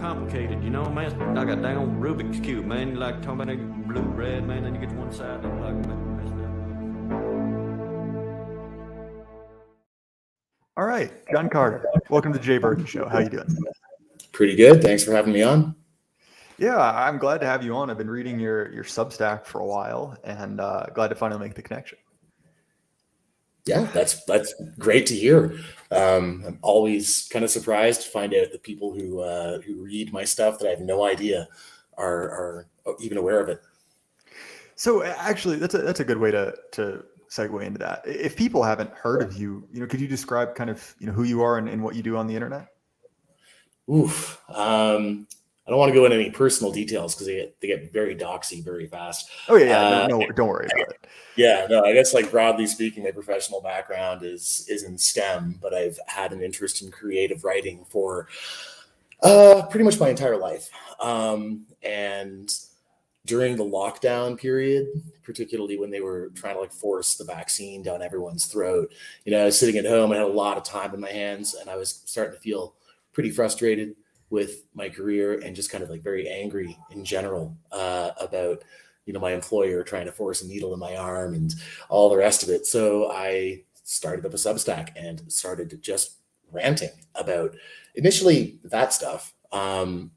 complicated, you know, man. It's like a dang Rubik's Cube, man. You like talking about blue, red, man, then you get to one side, and like messed up. All right, John Carter, welcome to the Jay Burton Show. How you doing? Pretty good. Thanks for having me on. Yeah, I'm glad to have you on. I've been reading your Substack for a while, and glad to finally make the connection. Yeah, that's great to hear. I'm always kind of surprised to find out that people who read my stuff that I have no idea are even aware of it. So actually, that's a good way to segue into that. If people haven't heard of you, could you describe kind of who you are and what you do on the internet? Oof. I don't want to go into any personal details because they get very doxy very fast. Oh yeah. No, don't worry about it. Yeah, no, I guess like broadly speaking, my professional background is in STEM, but I've had an interest in creative writing for pretty much my entire life. And during the lockdown period, particularly when they were trying to like force the vaccine down everyone's throat, I was sitting at home and had a lot of time in my hands, and I was starting to feel pretty frustrated with my career and just kind of like very angry in general about my employer trying to force a needle in my arm and all the rest of it. So I started up a Substack and started just ranting about initially that stuff. But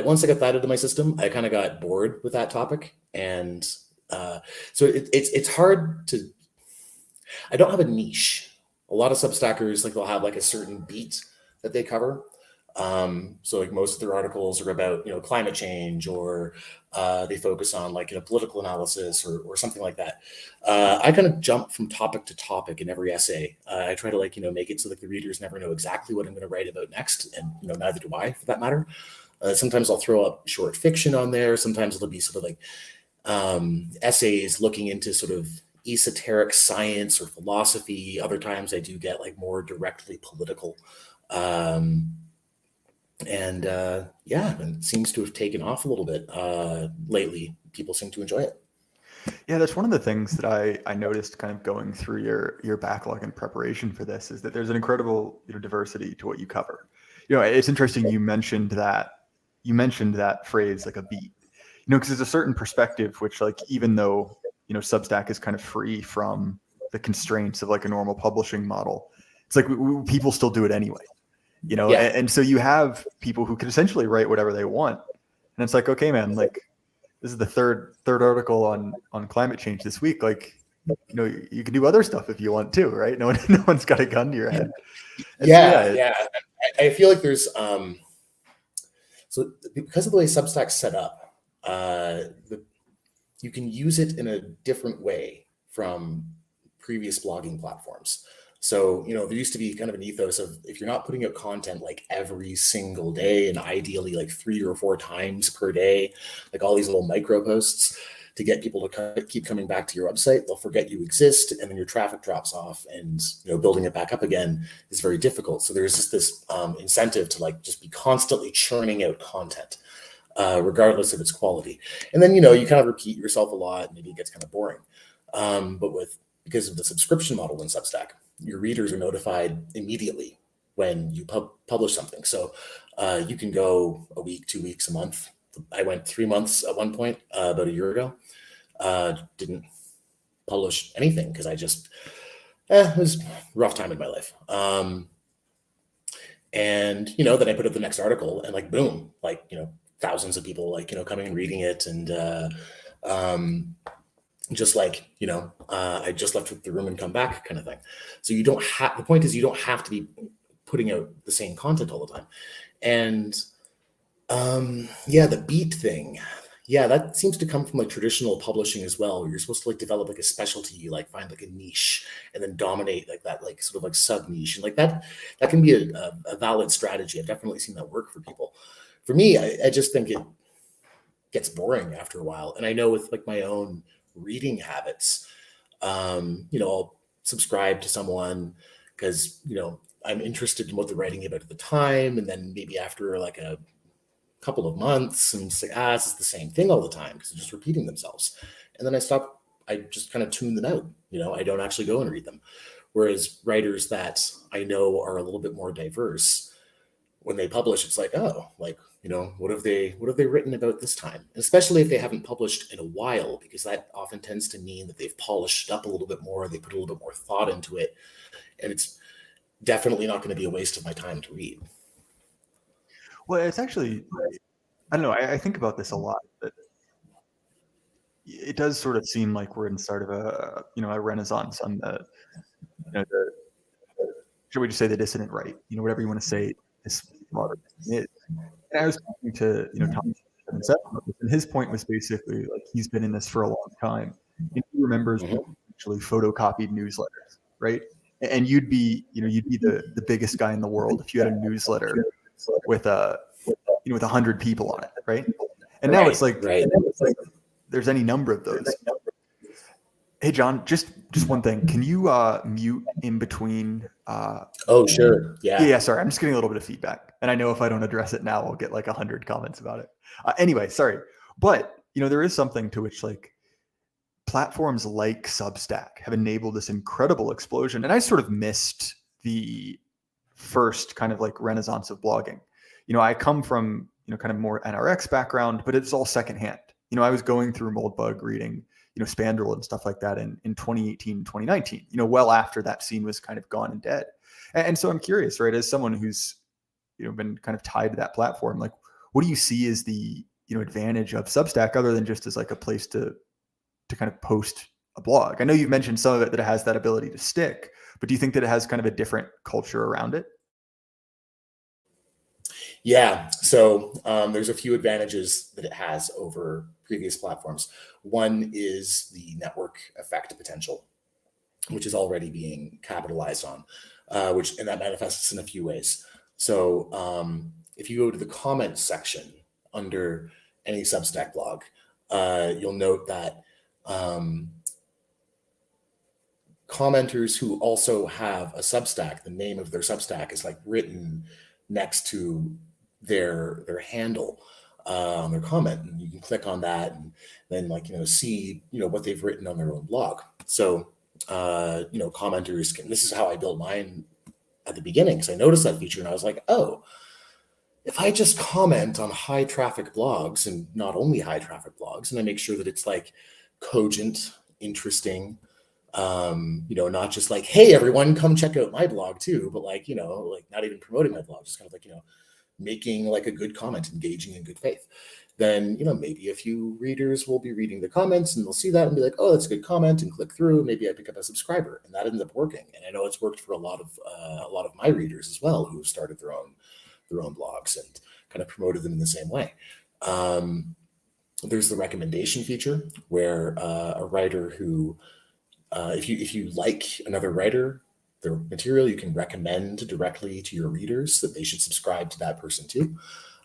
once I got that into my system, I kind of got bored with that topic. And so it's hard to, I don't have a niche. A lot of Substackers, like they'll have like a certain beat that they cover. So like most of their articles are about, climate change, or they focus on like, political analysis or something like that. I kind of jump from topic to topic in every essay. I try to like, make it so that the readers never know exactly what I'm going to write about next. And, neither do I, for that matter. Sometimes I'll throw up short fiction on there. Sometimes it'll be sort of like essays looking into sort of esoteric science or philosophy. Other times I do get like more directly political. And it seems to have taken off a little bit lately. People seem to enjoy it. Yeah, that's one of the things that I noticed kind of going through your backlog in preparation for this, is that there's an incredible diversity to what you cover. It's interesting you mentioned that phrase, like a beat, because there's a certain perspective which, like, even though Substack is kind of free from the constraints of like a normal publishing model, it's like people still do it anyway. Yeah. And so you have people who can essentially write whatever they want, and it's like, okay, man, like this is the third article on climate change this week. Like, you can do other stuff if you want to, right? No one's got a gun to your head. Yeah. I feel like there's so because of the way Substack's set up, you can use it in a different way from previous blogging platforms. So, there used to be kind of an ethos of, if you're not putting out content like every single day, and ideally like 3 or 4 times per day, like all these little micro posts to get people to keep coming back to your website, they'll forget you exist, and then your traffic drops off, and building it back up again is very difficult. So there's just this incentive to like just be constantly churning out content, regardless of its quality. And then, you kind of repeat yourself a lot, and maybe it gets kind of boring. But because of the subscription model in Substack, your readers are notified immediately when you publish something. So you can go a week, 2 weeks, a month. I went 3 months at one point, about a year ago. Didn't publish anything because I just, it was a rough time in my life. And, then I put up the next article, and like, boom, like, thousands of people like, coming and reading it. And just like, I just left the room and come back kind of thing. So the point is, you don't have to be putting out the same content all the time. And the beat thing, that seems to come from like traditional publishing as well, where you're supposed to like develop like a specialty, like find like a niche and then dominate like that, like sort of like sub niche. And like that can be a valid strategy. I've definitely seen that work for people. For me, I just think it gets boring after a while. And I know with like my own reading habits, I'll subscribe to someone because, I'm interested in what they're writing about at the time. And then maybe after like a couple of months, and it's like, this is the same thing all the time because they're just repeating themselves. And then I just kind of tune them out. I don't actually go and read them. Whereas writers that I know are a little bit more diverse, when they publish, it's like, oh, like, what have they written about this time? And especially if they haven't published in a while, because that often tends to mean that they've polished up a little bit more, they put a little bit more thought into it, and it's definitely not going to be a waste of my time to read. Well, it's actually, I don't know, I think about this a lot, but it does sort of seem like we're in sort of a renaissance on the should we just say the dissident right, whatever you want to say this modern is. And I was talking to, Tom and his point was basically like he's been in this for a long time. And he remembers actually photocopied newsletters, right? And you'd be the biggest guy in the world if you had a newsletter with 100 people on it, right? And now it's like there's any number of those. Hey John, just one thing. Can you mute in between? Oh sure, yeah. Yeah. Sorry, I'm just getting a little bit of feedback, and I know if I don't address it now, I'll get like 100 comments about it. Anyway, sorry, but there is something to which like platforms like Substack have enabled this incredible explosion, and I sort of missed the first kind of like renaissance of blogging. I come from kind of more NRX background, but it's all secondhand. I was going through Moldbug reading Spandrel and stuff like that in 2018, 2019, well after that scene was kind of gone and dead. And so I'm curious, right, as someone who's, been kind of tied to that platform, like what do you see as the, advantage of Substack other than just as like a place to kind of post a blog? I know you've mentioned some of it that it has that ability to stick, but do you think that it has kind of a different culture around it? Yeah, so there's a few advantages that it has over previous platforms. One is the network effect potential, which is already being capitalized on, and that manifests in a few ways. So if you go to the comments section under any Substack blog, you'll note that commenters who also have a Substack, the name of their Substack is like written next to their handle on their comment, and you can click on that and then see what they've written on their own blog. So commenters can, this is how I built mine at the beginning, because I noticed that feature and I was like, oh, if I just comment on high traffic blogs, and not only high traffic blogs, and I make sure that it's like cogent, interesting, not just like, hey everyone, come check out my blog too, but like not even promoting my blog, just kind of like making like a good comment, engaging in good faith, then maybe a few readers will be reading the comments and they'll see that and be like, oh, that's a good comment, and click through. Maybe I pick up a subscriber, and that ends up working. And I know it's worked for a lot of my readers as well, who started their own blogs and kind of promoted them in the same way. There's the recommendation feature where a writer who if you like another writer, their material, you can recommend directly to your readers that they should subscribe to that person too.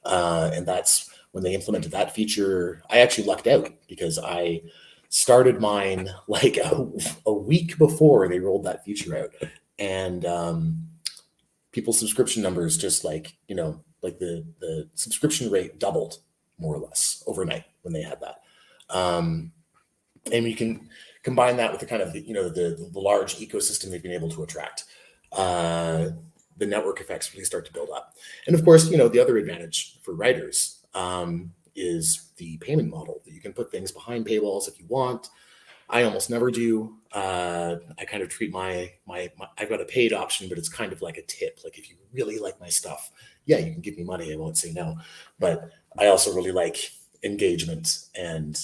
And that's when they implemented that feature. I actually lucked out because I started mine like a week before they rolled that feature out. And people's subscription numbers just like the subscription rate doubled more or less overnight when they had that. And you can combine that with the kind of the large ecosystem they've been able to attract. The network effects really start to build up. And of course, the other advantage for writers is the payment model, that you can put things behind paywalls if you want. I almost never do. I kind of treat my I've got a paid option, but it's kind of like a tip. Like if you really like my stuff, yeah, you can give me money. I won't say no. But I also really like engagement and,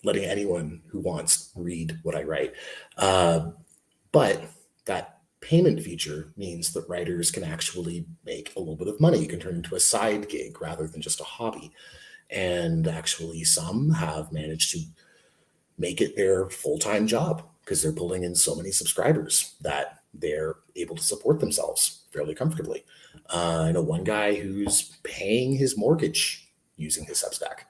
letting anyone who wants read what I write. But that payment feature means that writers can actually make a little bit of money. You can turn into a side gig rather than just a hobby. And actually some have managed to make it their full-time job because they're pulling in so many subscribers that they're able to support themselves fairly comfortably. I know one guy who's paying his mortgage using his Substack.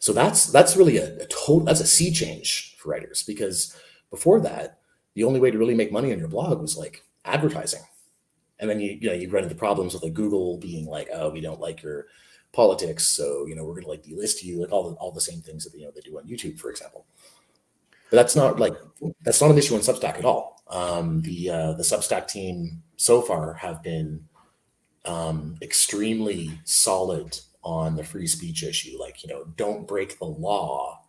So that's really that's a sea change for writers, because before that, the only way to really make money on your blog was like advertising. And then you run into problems with like Google being like, oh, we don't like your politics, so we're going to like delist you, like all the same things that they do on YouTube, for example. But that's not an issue on Substack at all. The Substack team so far have been extremely solid on the free speech issue. Like, don't break the law,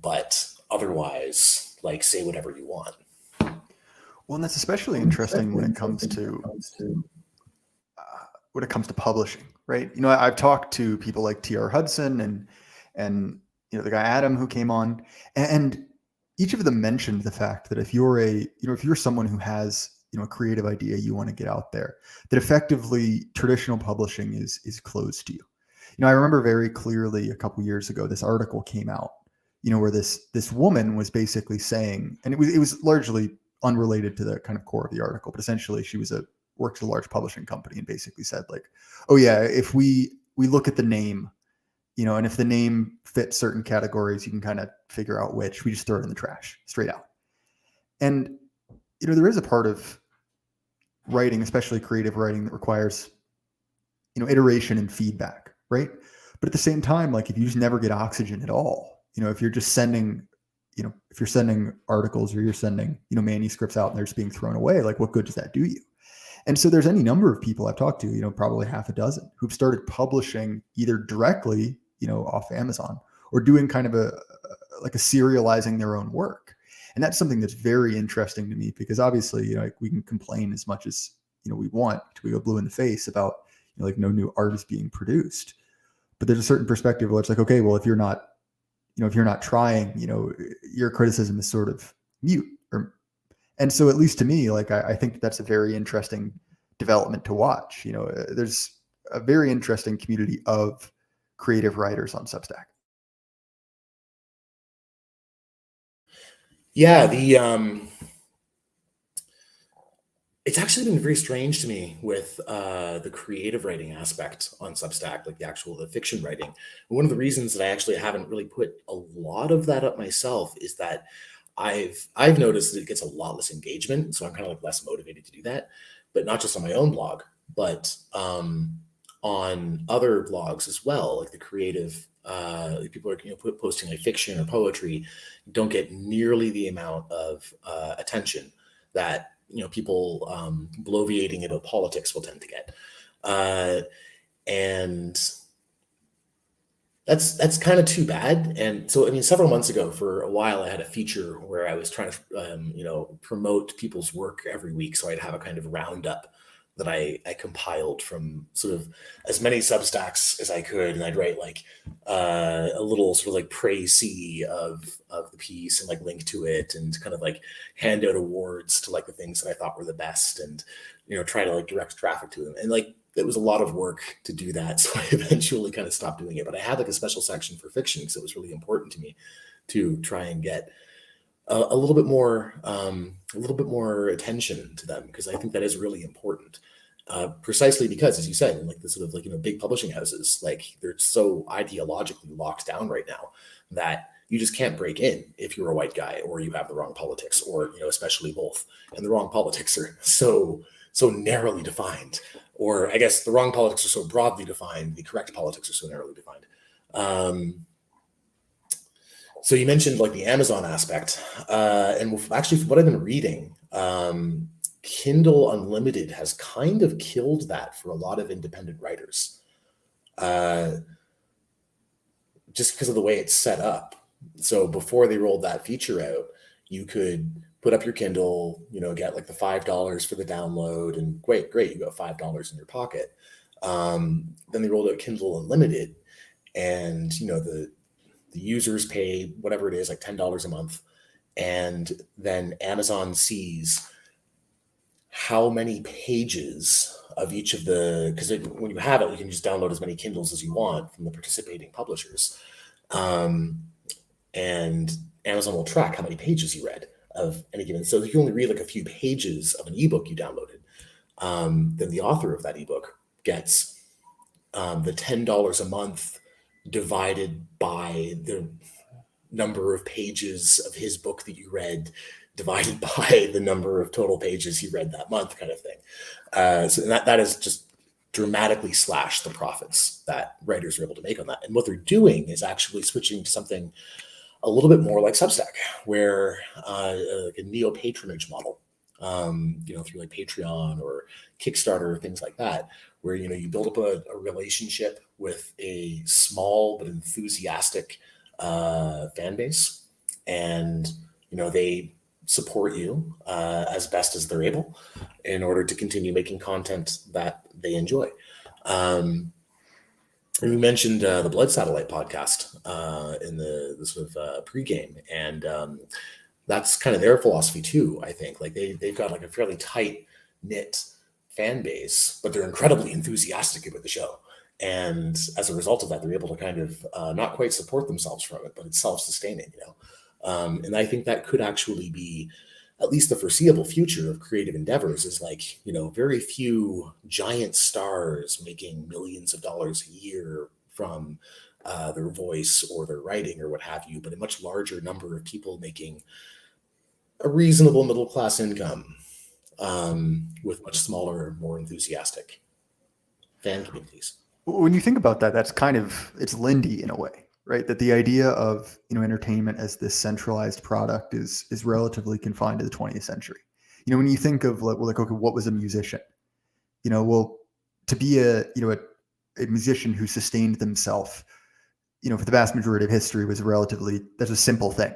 but otherwise, like, say whatever you want. Well, and that's especially interesting when it comes to publishing, right? I've talked to people like T.R. Hudson and the guy Adam who came on, and each of them mentioned the fact that if you're someone who has a creative idea you want to get out there, that effectively traditional publishing is closed to you. I remember very clearly a couple years ago this article came out, where this woman was basically saying, and it was largely unrelated to the kind of core of the article, but essentially she works at a large publishing company and basically said, like, oh yeah, if we look at the name, and if the name fits certain categories, you can kind of figure out which, we just throw it in the trash straight out. And there is a part of writing, especially creative writing, that requires iteration and feedback, right? But at the same time, like, if you just never get oxygen at all, if you're just sending if you're sending articles or you're sending manuscripts out and they're just being thrown away, like, what good does that do you? And so there's any number of people I've talked to, probably half a dozen, who've started publishing either directly off Amazon, or doing kind of a serializing their own work. And that's something that's very interesting to me, because obviously, we can complain as much as we want till we go blue in the face about no new art is being produced. But there's a certain perspective where it's like, okay, well, if you're not trying, your criticism is sort of mute. And so, at least to me, like, I think that's a very interesting development to watch. There's a very interesting community of creative writers on Substack. Yeah, it's actually been very strange to me with the creative writing aspect on Substack, like the fiction writing. And one of the reasons that I actually haven't really put a lot of that up myself is that I've noticed that it gets a lot less engagement, so I'm kind of like less motivated to do that. But not just on my own blog, but on other blogs as well, like the creative. People are posting like fiction or poetry, don't get nearly the amount of attention that people bloviating about politics will tend to get, and that's kind of too bad. And so, I mean, several months ago, for a while, I had a feature where I was trying to promote people's work every week, so I'd have a kind of roundup that I compiled from sort of as many Substacks as I could, and I'd write like a little sort of like précis of the piece and like link to it, and kind of like hand out awards to like the things that I thought were the best, and try to like direct traffic to them. And like, it was a lot of work to do that, so I eventually kind of stopped doing it. But I had like a special section for fiction because it was really important to me to try and get a little bit more attention to them, because I think that is really important. Precisely because, as you said, like the sort of like big publishing houses, like, they're so ideologically locked down right now that you just can't break in if you're a white guy or you have the wrong politics, or especially both. And the wrong politics are so narrowly defined, or I guess the wrong politics are so broadly defined, the correct politics are so narrowly defined. So you mentioned like the Amazon aspect, and actually, from what I've been reading, Kindle Unlimited has kind of killed that for a lot of independent writers, just because of the way it's set up. So before they rolled that feature out, you could put up your Kindle, get like the $5 for the download, and great, you got $5 in your pocket. Then they rolled out Kindle Unlimited, and the users pay whatever it is, like $10 a month, and then Amazon sees how many pages of each of because when you have it, you can just download as many Kindles as you want from the participating publishers, and Amazon will track how many pages you read of any given. So if you only read like a few pages of an ebook you downloaded, then the author of that ebook gets the $10 a month divided by the number of pages of his book that you read, divided by the number of total pages he read that month, kind of thing. So that is just dramatically slashed the profits that writers are able to make on that. And what they're doing is actually switching to something a little bit more like Substack, where like a neo-patronage model, through like Patreon or Kickstarter, things like that, where, you build up a relationship with a small but enthusiastic fan base, and, they support you as best as they're able in order to continue making content that they enjoy. And you mentioned the Blood Satellite podcast in the sort of pregame, and that's kind of their philosophy too. I think like they've got like a fairly tight knit fan base, but they're incredibly enthusiastic about the show, and as a result of that, they're able to kind of not quite support themselves from it, but it's self-sustaining. And I think that could actually be at least the foreseeable future of creative endeavors, is like, very few giant stars making millions of dollars a year from their voice or their writing or what have you, but a much larger number of people making a reasonable middle-class income with much smaller, more enthusiastic fan communities. When you think about that, that's it's Lindy in a way, right? That the idea of, entertainment as this centralized product is relatively confined to the 20th century. When you think of okay, what was a musician? To be a musician who sustained themselves, for the vast majority of history was that's a simple thing.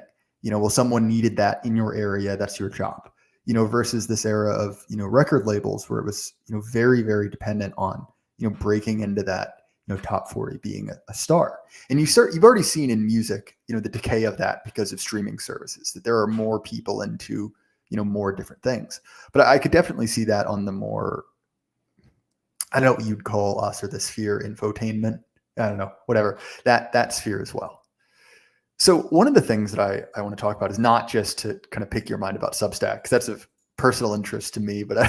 Someone needed that in your area, that's your job. Versus this era of, record labels where it was, very, very dependent on, breaking into that, top 40, being a star. And you've already seen in music, the decay of that because of streaming services, that there are more people into, more different things. But I could definitely see that on the more, I don't know what you'd call us, or the sphere, infotainment, I don't know, whatever, that sphere as well. So one of the things that I want to talk about is not just to kind of pick your mind about Substack, because that's of personal interest to me, but I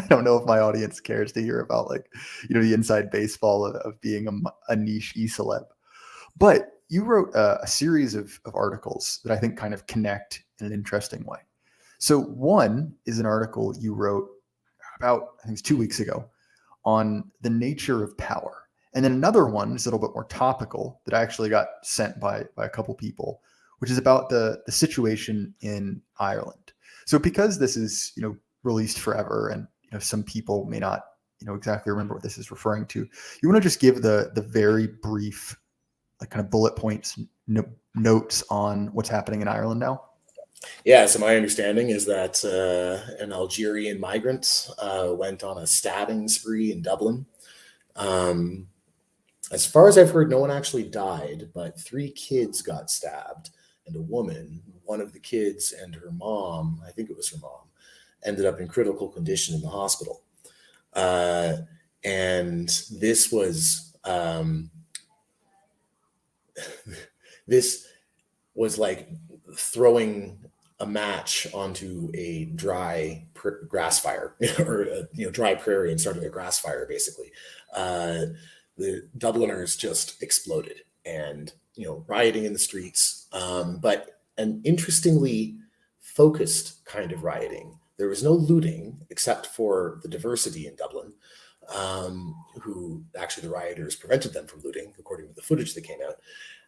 don't know if my audience cares to hear about the inside baseball of being a niche e-celeb. But you wrote a series of articles that I think kind of connect in an interesting way. So one is an article you wrote about, I think it's 2 weeks ago, on the nature of power. And then another one is a little bit more topical that I actually got sent by a couple people, which is about the situation in Ireland. So because this is, released forever, and, some people may not, exactly remember what this is referring to, you want to just give the very brief, kind of bullet points, notes on what's happening in Ireland now? Yeah, so my understanding is that an Algerian migrant went on a stabbing spree in Dublin. As far as I've heard, no one actually died, but 3 kids got stabbed, and a woman, one of the kids and her mom, I think it was her mom, ended up in critical condition in the hospital. And this was like throwing a match onto a dry grass fire, or dry prairie, and starting a grass fire, basically. The Dubliners just exploded, and rioting in the streets, but an interestingly focused kind of rioting. There was no looting except for the diversity in Dublin, who actually the rioters prevented them from looting, according to the footage that came out.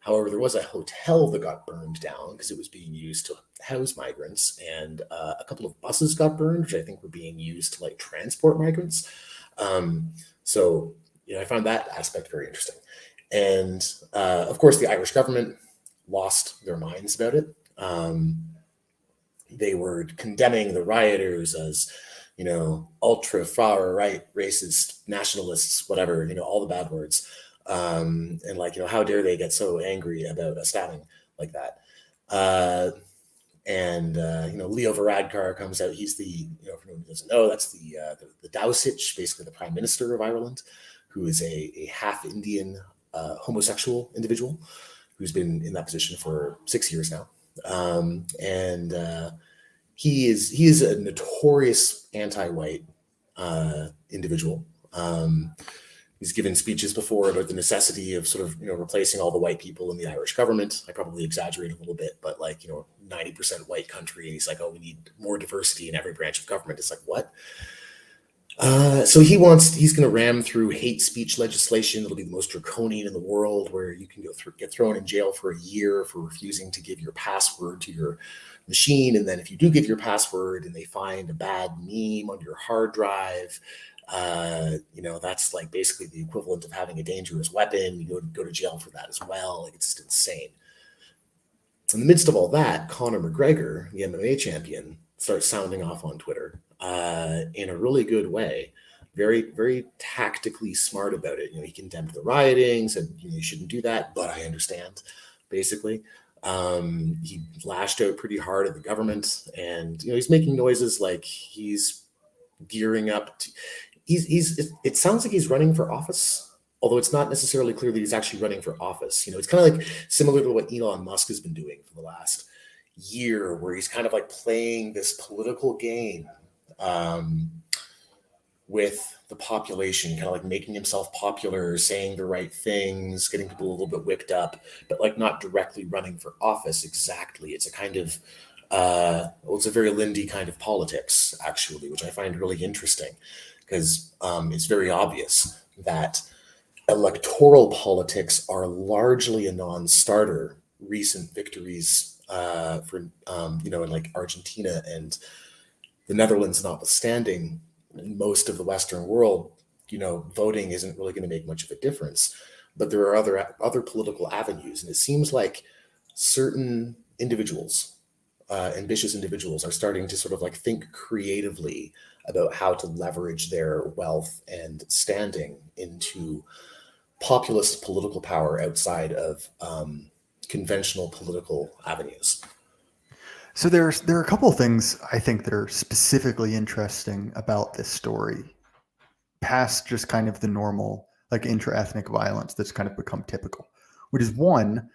However, there was a hotel that got burned down because it was being used to house migrants, and a couple of buses got burned, which I think were being used to transport migrants. So I found that aspect very interesting. And of course, the Irish government lost their minds about it. They were condemning the rioters as, ultra far right, racist, nationalists, whatever, all the bad words. And how dare they get so angry about a stabbing like that? Leo Varadkar comes out. He's the, for anyone who doesn't know, that's the Taoiseach, basically the Prime Minister of Ireland, who is a half Indian homosexual individual who's been in that position for 6 years now. He is a notorious anti-white individual. He's given speeches before about the necessity of sort of, replacing all the white people in the Irish government. I probably exaggerate a little bit, but 90% white country. And he's like, oh, we need more diversity in every branch of government. It's like, what? So he's going to ram through hate speech legislation that'll be the most draconian in the world, where you can get thrown in jail for a year for refusing to give your password to your machine. And then if you do give your password and they find a bad meme on your hard drive, that's like basically the equivalent of having a dangerous weapon. You go to jail for that as well. Like, it's just insane. In the midst of all that, Conor McGregor, the MMA champion, starts sounding off on Twitter in a really good way, very, very tactically smart about it. He condemned the rioting, said you shouldn't do that, but I understand, basically. He lashed out pretty hard at the government, and he's making noises like he's gearing up. It sounds like he's running for office. Although it's not necessarily clear that he's actually running for office. It's kind of like similar to what Elon Musk has been doing for the last year, where he's kind of like playing this political game with the population, kind of like making himself popular, saying the right things, getting people a little bit wicked up, but like not directly running for office exactly. It's a kind of, it's a very Lindy kind of politics, actually, which I find really interesting, because it's very obvious that electoral politics are largely a non-starter. Recent victories in like Argentina and the Netherlands notwithstanding, in most of the Western world, voting isn't really going to make much of a difference. But there are other political avenues, and it seems like certain individuals, ambitious individuals, are starting to sort of like think creatively about how to leverage their wealth and standing into populist political power outside of conventional political avenues. So there are a couple of things I think that are specifically interesting about this story, past just kind of the normal like intra-ethnic violence that's kind of become typical, which is one,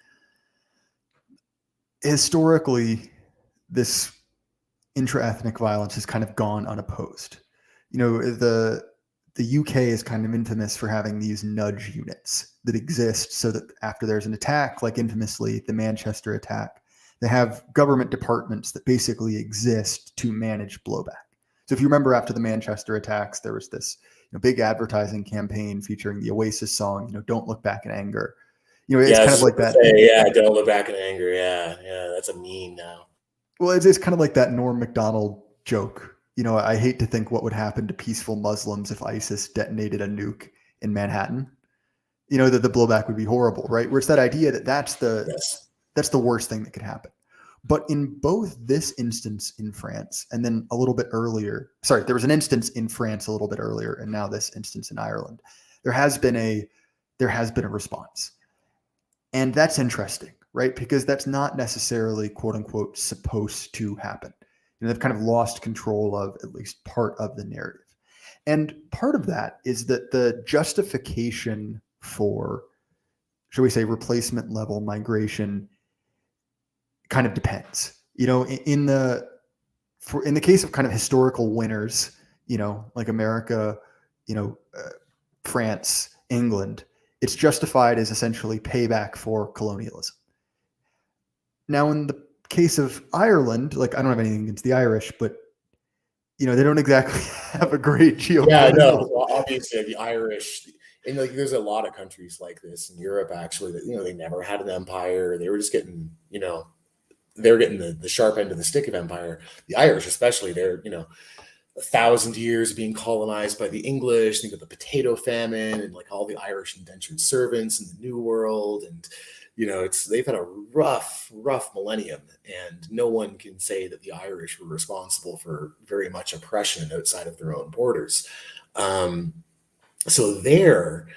historically, this intra-ethnic violence has kind of gone unopposed. The UK is kind of infamous for having these nudge units that exist so that after there's an attack, like infamously the Manchester attack, they have government departments that basically exist to manage blowback. So if you remember, after the Manchester attacks, there was this big advertising campaign featuring the Oasis song, "Don't Look Back in Anger." It's kind of like that. Don't look back in anger. Yeah, that's a meme now. Well, it's kind of like that Norm Macdonald joke. I hate to think what would happen to peaceful Muslims if ISIS detonated a nuke in Manhattan. That the blowback would be horrible, right? Where it's that idea that that's the worst thing that could happen. But in both this instance in France and then a little bit earlier, there was an instance in France a little bit earlier, and now this instance in Ireland, there has been a response. And that's interesting, right? Because that's not necessarily, quote unquote, supposed to happen. They've kind of lost control of at least part of the narrative. And part of that is that the justification for, shall we say, replacement level migration kind of depends. In the case of kind of historical winners, like America, France, England, it's justified as essentially payback for colonialism. Now, in the case of Ireland, like, I don't have anything against the Irish, but they don't exactly have a great geopolitical. Yeah, no. Well, obviously, the Irish, and like, there's a lot of countries like this in Europe, actually, that they never had an empire. They were just getting, they're getting the sharp end of the stick of empire. The Irish, especially, they're 1,000 years being colonized by the English. Think of the potato famine and like all the Irish indentured servants in the New World, and they've had a rough millennium, and no one can say that the Irish were responsible for very much oppression outside of their own borders. So there,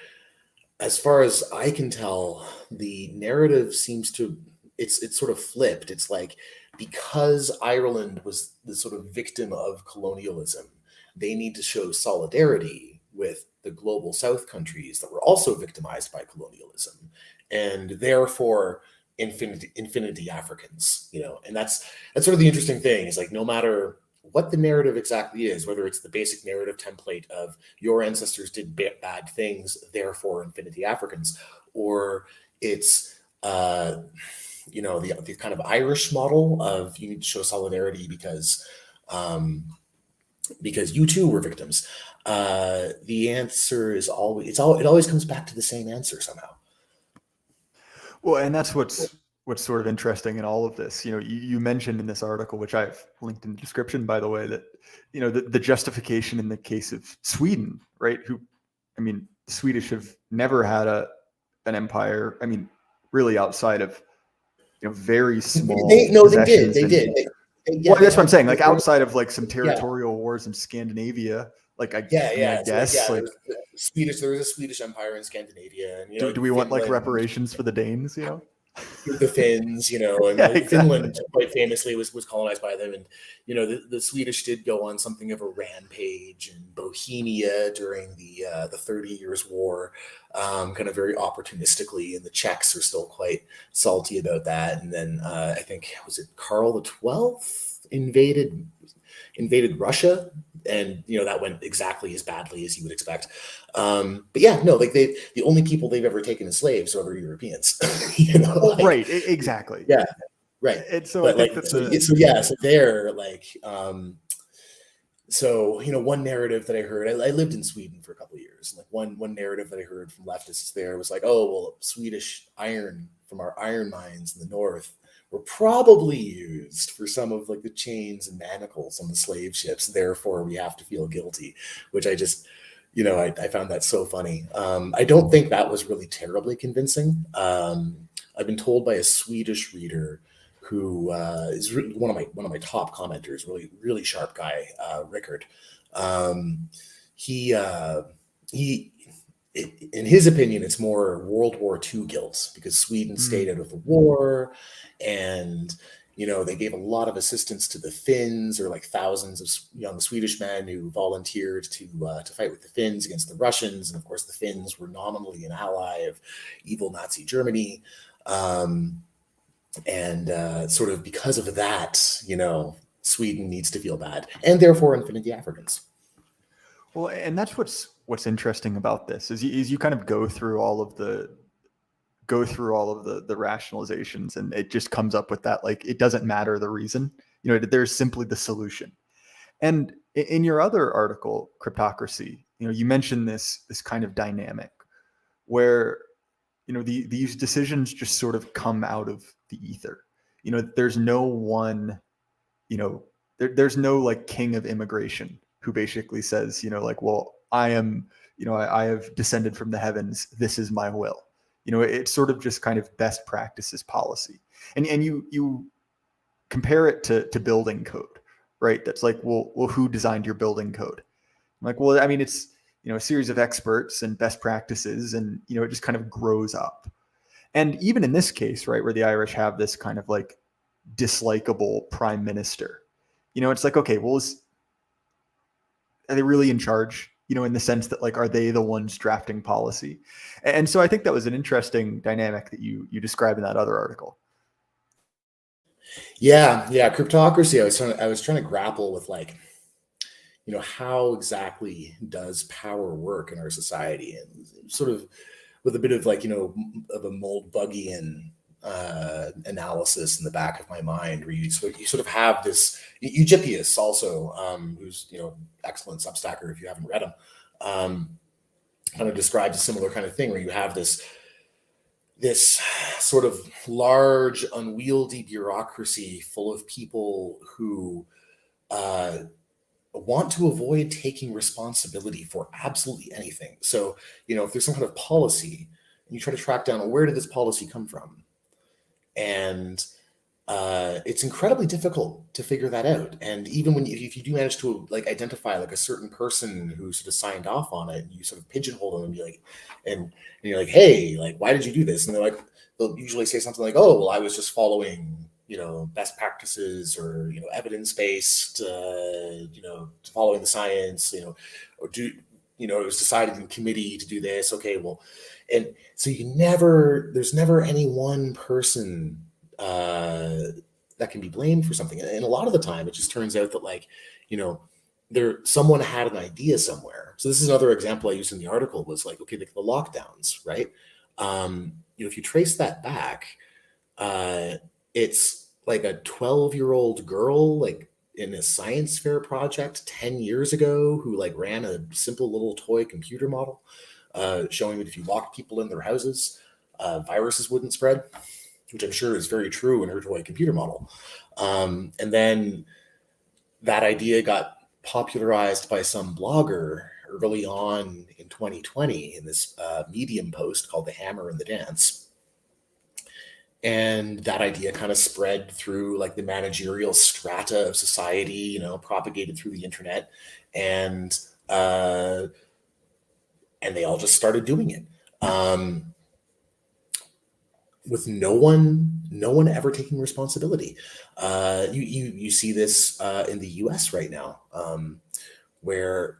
as far as I can tell, the narrative seems to, it's sort of flipped. It's like, because Ireland was the sort of victim of colonialism, they need to show solidarity with the global South countries that were also victimized by colonialism, and therefore infinity Africans, and that's sort of the interesting thing, is like, no matter what the narrative exactly is, whether it's the basic narrative template of your ancestors did bad things, therefore infinity Africans, or it's the kind of Irish model of you need to show solidarity because because you too were victims. The answer is always, it always comes back to the same answer somehow. Well, and that's what's sort of interesting in all of this. You mentioned in this article, which I've linked in the description, by the way, that the justification in the case of Sweden, right? The Swedish have never had an empire. Really outside of very small They possessions. did. Well, that's what I'm saying. Like outside of like some territorial wars in Scandinavia, I guess. So there was a Swedish empire in Scandinavia, and do we want like reparations for the Danes? The Finns, and exactly. Finland quite famously was colonized by them, and the Swedish did go on something of a rampage in Bohemia during the 30 Years' War, kind of very opportunistically, and the Czechs are still quite salty about that. And then I think, was it Karl the 12th invaded Russia, and that went exactly as badly as you would expect. But yeah, no, the only people they've ever taken as slaves are other Europeans. Right, exactly. Yeah, right. And so but I think one narrative that I heard, I lived in Sweden for a couple of years. Like one narrative that I heard from leftists there was like, oh, well, Swedish iron from our iron mines in the north were probably used for some of like the chains and manacles on the slave ships. Therefore, we have to feel guilty, which I just, I found that so funny. I don't think that was really terribly convincing. I've been told by a Swedish reader who is one of my top commenters, really sharp guy, Rickard. He in his opinion, it's more World War II guilt because Sweden stayed out of the war, and they gave a lot of assistance to the Finns, or like thousands of young Swedish men who volunteered to fight with the Finns against the Russians, and of course the Finns were nominally an ally of evil Nazi Germany, and sort of because of that, Sweden needs to feel bad, and therefore infinity Africans. Well, and that's what's interesting about this is you kind of go through all of the rationalizations, and it just comes up with that, like, it doesn't matter the reason, there's simply the solution. And in your other article, Cryptocracy, you mentioned this kind of dynamic where these decisions just sort of come out of the ether. There's no one, there's no like king of immigration who basically says, well, I am, I have descended from the heavens. This is my will. It's sort of just kind of best practices policy. And you compare it to building code, right? That's like, well, who designed your building code? I'm like, well, it's, a series of experts and best practices, and, it just kind of grows up. And even in this case, right, where the Irish have this kind of like dislikable prime minister, it's like, okay, well, are they really in charge? In the sense that, like, are they the ones drafting policy? And so I think that was an interesting dynamic that you describe in that other article. Yeah. Cryptocracy. I was trying to grapple with, like, how exactly does power work in our society, and sort of with a bit of like, of a Moldbugian analysis in the back of my mind, where you sort of have this Eugippius also, who's excellent Substacker if you haven't read him, kind of describes a similar kind of thing, where you have this sort of large unwieldy bureaucracy full of people who want to avoid taking responsibility for absolutely anything. So if there's some kind of policy, you try to track down, where did this policy come from? And it's incredibly difficult to figure that out. And even if you do manage to like identify like a certain person who sort of signed off on it, you sort of pigeonhole them and be like, and you're like, hey, like, why did you do this? And they'll usually say something like, oh, well, I was just following, best practices, or, evidence-based, following the science, or it was decided in committee to do this. Okay, well, and so there's never any one person that can be blamed for something. And a lot of the time it just turns out that, like, someone had an idea somewhere. So this is another example I used in the article, was like, okay, the lockdowns, right? If you trace that back, it's like a 12-year-old girl, like, in a science fair project 10 years ago who like ran a simple little toy computer model showing that if you locked people in their houses, viruses wouldn't spread, which I'm sure is very true in her toy computer model. And then that idea got popularized by some blogger early on in 2020 in this Medium post called The Hammer and the Dance. And that idea kind of spread through like the managerial strata of society, you know, propagated through the internet, and they all just started doing it, with no one ever taking responsibility. You see this in the U.S. right now, where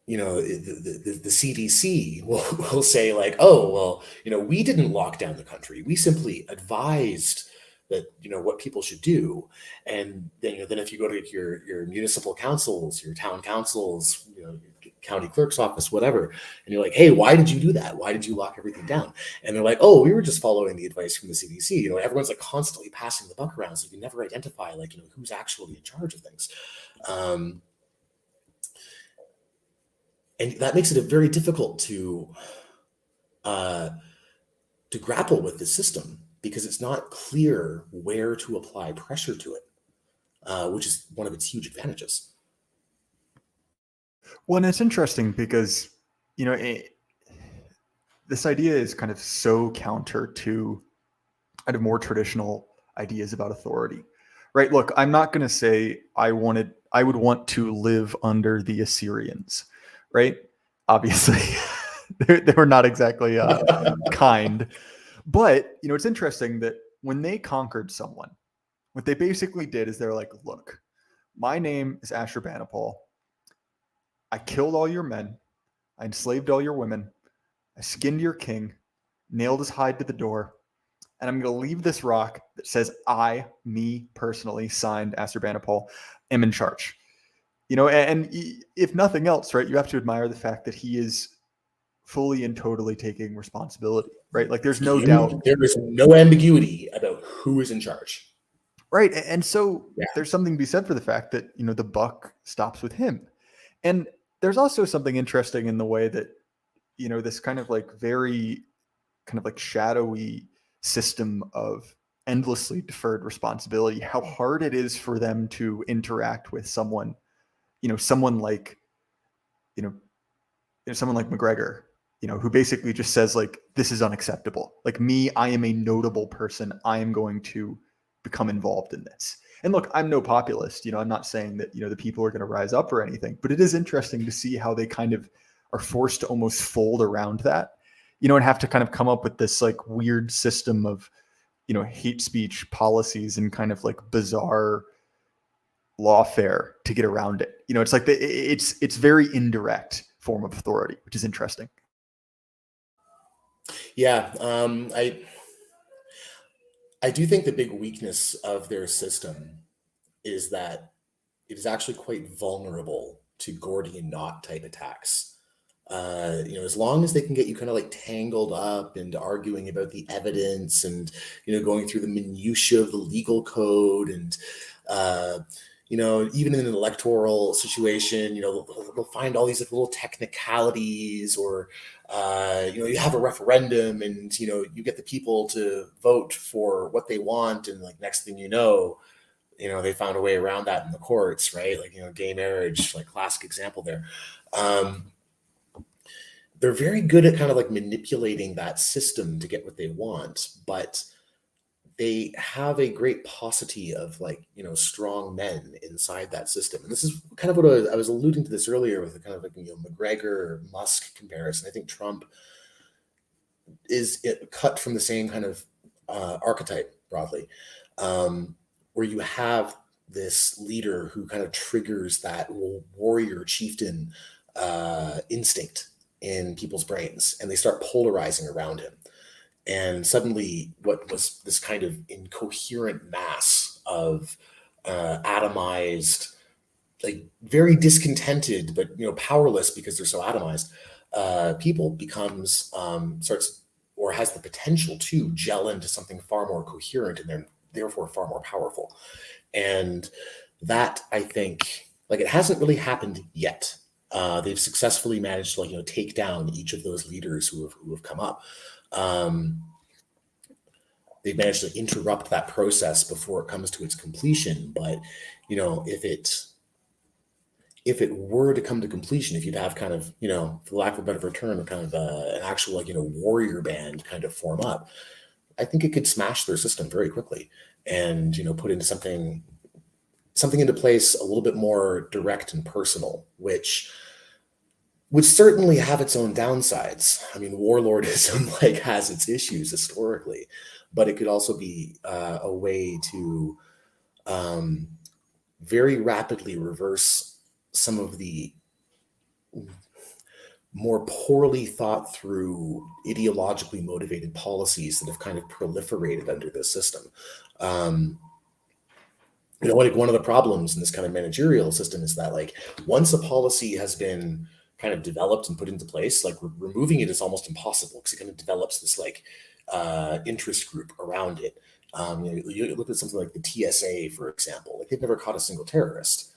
you know, the CDC will say like, oh, well, you know, we didn't lock down the country. We simply advised that, you know, what people should do. And then, you know, then if you go to your municipal councils, your town councils, you know, your county clerk's office, whatever, and you're like, hey, why did you do that? Why did you lock everything down? And they're like, oh, we were just following the advice from the CDC. You know, everyone's like constantly passing the buck around, so you can never identify like, you know, who's actually in charge of things. And that makes it very difficult to grapple with the system, because it's not clear where to apply pressure to it, which is one of its huge advantages. Well, and it's interesting because, you know, this idea is kind of so counter to kind of more traditional ideas about authority, right? Look, I'm not going to say I would want to live under the Assyrians, right? Obviously, they were not exactly kind. But, you know, it's interesting that when they conquered someone, what they basically did is they're like, look, my name is Ashurbanipal. I killed all your men. I enslaved all your women. I skinned your king, nailed his hide to the door, and I'm going to leave this rock that says me personally, signed Ashurbanipal, am in charge. You know, and if nothing else, right, you have to admire the fact that he is fully and totally taking responsibility, right? Like there's no doubt. There is no ambiguity about who is in charge. Right. And so there's something to be said for the fact that, you know, the buck stops with him. And there's also something interesting in the way that, you know, this kind of like very kind of like shadowy system of endlessly deferred responsibility, how hard it is for them to interact with someone, you know, someone like McGregor, you know, who basically just says like, this is unacceptable. Like me, I am a notable person. I am going to become involved in this. And look, I'm no populist, you know, I'm not saying that, you know, the people are going to rise up or anything, but it is interesting to see how they kind of are forced to almost fold around that, you know, and have to kind of come up with this like weird system of, you know, hate speech policies and kind of like bizarre lawfare to get around it. You know, it's like it's very indirect form of authority, which is interesting. Yeah, I do think the big weakness of their system is that it is actually quite vulnerable to Gordian knot type attacks. You know, as long as they can get you kind of like tangled up and arguing about the evidence and, you know, going through the minutiae of the legal code and, you know, even in an electoral situation, you know, they'll find all these little technicalities, or, you know, you have a referendum and, you know, you get the people to vote for what they want. And like, next thing you know, they found a way around that in the courts, right? Like, you know, gay marriage, like classic example there. They're very good at kind of like manipulating that system to get what they want, but they have a great paucity of like, you know, strong men inside that system. And this is kind of what I was alluding to this earlier with the kind of like, you know, McGregor Musk comparison. I think Trump is cut from the same kind of archetype broadly, where you have this leader who kind of triggers that warrior chieftain instinct in people's brains, and they start polarizing around him. And suddenly what was this kind of incoherent mass of atomized, like very discontented, but, you know, powerless because they're so atomized, people becomes, starts or has the potential to gel into something far more coherent in their therefore far more powerful. And that, I think, like, it hasn't really happened yet. They've successfully managed to, like, take down each of those leaders who have come up. They've managed to interrupt that process before it comes to its completion. But, if it were to come to completion, if you'd have kind of, for lack of a better term, kind of an actual, like, warrior band kind of form up, I think it could smash their system very quickly and, put into something into place a little bit more direct and personal, which would certainly have its own downsides. I mean, warlordism like has its issues historically, but it could also be a way to very rapidly reverse some of the more poorly thought through, ideologically motivated policies that have kind of proliferated under this system. Like, one of the problems in this kind of managerial system is that, like, once a policy has been kind of developed and put into place, like, removing it is almost impossible, because it kind of develops this, like, interest group around it. You look at something like the TSA, for example. Like, they've never caught a single terrorist.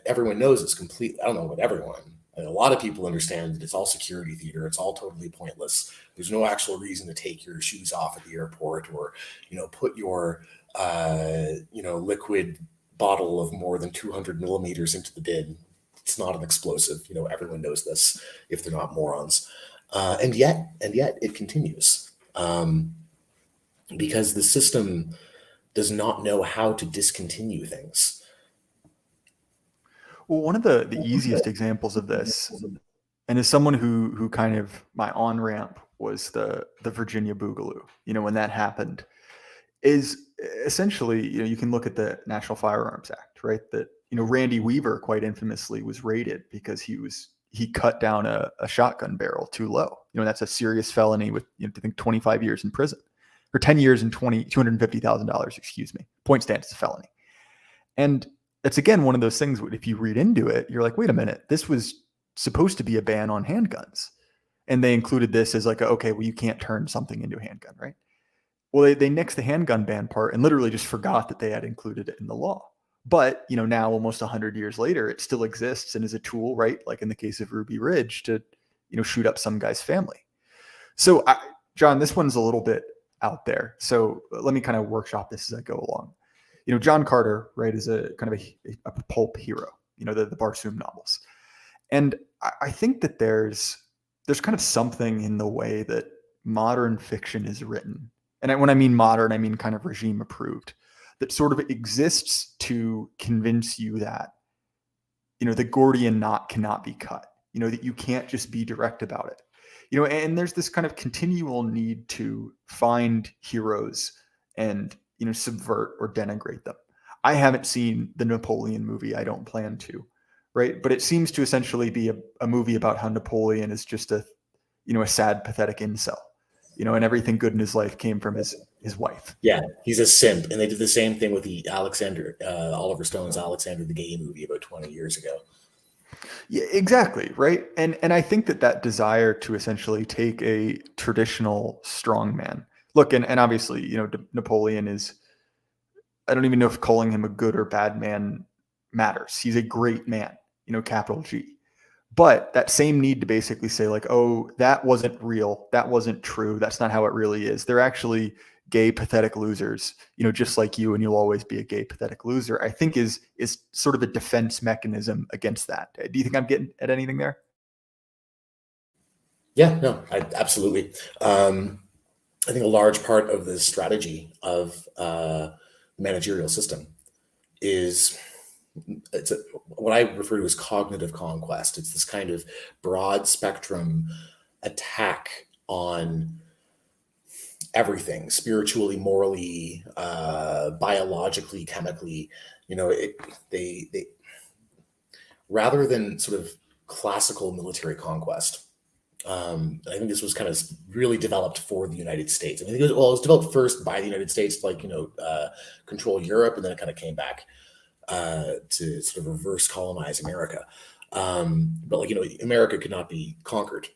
Everyone knows it's complete. I don't know about everyone. A lot of people understand that it's all security theater. It's all totally pointless. There's no actual reason to take your shoes off at the airport, or, put your, liquid bottle of more than 200 millimeters into the bin. It's not an explosive. Everyone knows this if they're not morons. And yet it continues, because the system does not know how to discontinue things. Well, one of the easiest examples of this, and as someone who kind of, my on-ramp was the Virginia Boogaloo, when that happened, is essentially, you can look at the National Firearms Act, right? That, Randy Weaver quite infamously was raided because he cut down a shotgun barrel too low. That's a serious felony with, I think 25 years in prison, or 10 years and $250,000, excuse me. Point stands as a felony. And it's, again, one of those things, if you read into it, you're like, wait a minute, this was supposed to be a ban on handguns. And they included this as like, okay, well, you can't turn something into a handgun, right? Well, they nixed the handgun ban part and literally just forgot that they had included it in the law. But, now almost 100 years later, it still exists and is a tool, right? Like in the case of Ruby Ridge, to, shoot up some guy's family. So, John, this one's a little bit out there. So let me kind of workshop this as I go along. John Carter, right, is a kind of a pulp hero, the Barsoom novels. And I think that there's kind of something in the way that modern fiction is written. And when I mean modern, I mean kind of regime approved, that sort of exists to convince you that, the Gordian knot cannot be cut, that you can't just be direct about it. And there's this kind of continual need to find heroes and, subvert or denigrate them. I haven't seen the Napoleon movie. I don't plan to, right? But it seems to essentially be a movie about how Napoleon is just a sad, pathetic incel, and everything good in his life came from his wife. Yeah, he's a simp. And they did the same thing with the Oliver Stone's Alexander the Gay movie about 20 years ago. Yeah, exactly. Right. And I think that desire to essentially take a traditional strongman, look, and obviously, Napoleon is, I don't even know if calling him a good or bad man matters. He's a great man, capital G. But that same need to basically say, like, oh, that wasn't real. That wasn't true. That's not how it really is. They're actually gay, pathetic losers, just like you, and you'll always be a gay, pathetic loser, I think is sort of a defense mechanism against that. Do you think I'm getting at anything there? Yeah, no, absolutely. I think a large part of the strategy of the managerial system is what I refer to as cognitive conquest. It's this kind of broad spectrum attack on everything, spiritually, morally, biologically, chemically. They rather than sort of classical military conquest. I think this was kind of really developed for the United States. I mean, it was developed first by the United States, like, control Europe, and then it kind of came back to sort of reverse colonize America. But, like, America could not be conquered